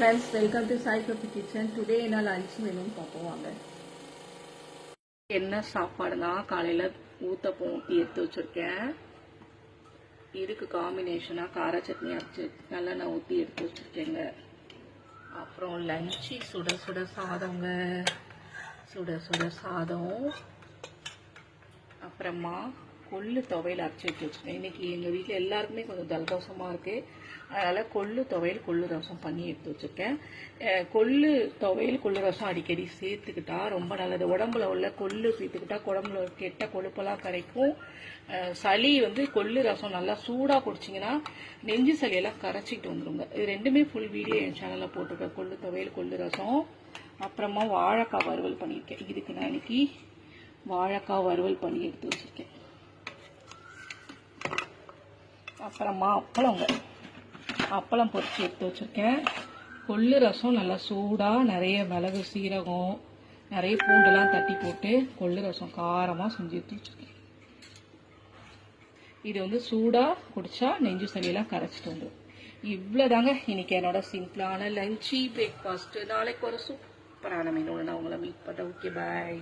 Friends, welcome to Sai Coffee Kitchen. Today என்ன lunch மெனுன்னு பார்ப்போம் வாங்க. என்ன சாப்பாடுனா காலையில ஊத்தப்பம் ஊற்றி எடுத்து வச்சிருக்கேன். இதுக்கு காம்பினேஷனா கார சட்னி அரைச்சு நல்லெண்ணெய் ஊற்றி எடுத்து வச்சிருக்கேங்க. அப்புறம் லஞ்சு சுட சுட சாதங்க, சுட சுட சாதம். அப்புறமா கொள்ளு துவையல் அரைச்சி எடுத்து வச்சுருக்கேன். இன்றைக்கி எங்கள் வீட்டில் எல்லாருக்குமே கொஞ்சம் ஜலதோஷமாக இருக்குது. அதனால் கொள்ளு துவையல் கொள்ளு ரசம் பண்ணி எடுத்து வச்சுருக்கேன். கொள்ளு துவையல் கொள்ளு ரசம் அடிக்கடி சேர்த்துக்கிட்டா ரொம்ப நல்லது. உடம்புல உள்ள கொள்ளு சேர்த்துக்கிட்டா உடம்புல கெட்ட கொழுப்பெல்லாம் கரைக்கும். சளி கொள்ளு ரசம் நல்லா சூடாக குடிச்சிங்கன்னா நெஞ்சு சளியெல்லாம் கரைச்சிக்கிட்டு வந்துடுங்க. இது ரெண்டுமே ஃபுல் வீடியோ என் சேனலில் போட்டிருக்கேன். கொள்ளு துவையல் கொள்ளு ரசம். அப்புறமா வாழைக்காய் வறுவல் பண்ணியிருக்கேன். இதுக்கு நான் இன்னைக்கு வாழைக்காய் வறுவல் பண்ணி எடுத்து வச்சுருக்கேன். அப்புறமா அப்பளம் பொரிச்சு எடுத்து வச்சுருக்கேன். கொள்ளு ரசம் நல்லா சூடாக நிறைய மிளகு சீரகம் நிறைய பூண்டெல்லாம் தட்டி போட்டு கொள்ளு ரசம் காரமாக செஞ்சு எடுத்து வச்சுருக்கேன். இது சூடாக குடித்தா நெஞ்சு சளியெல்லாம் கரைச்சிட்டு வந்துடும். இவ்வளோதாங்க இன்னைக்கு என்னோட சிம்பிளான லஞ்சு பிரேக்ஃபாஸ்ட்டு. நாளைக்கு ஒரு சூப்பரான மெனுவில் நான் உங்களை மீட் பண்ணுறேன். ஓகே, பாய்.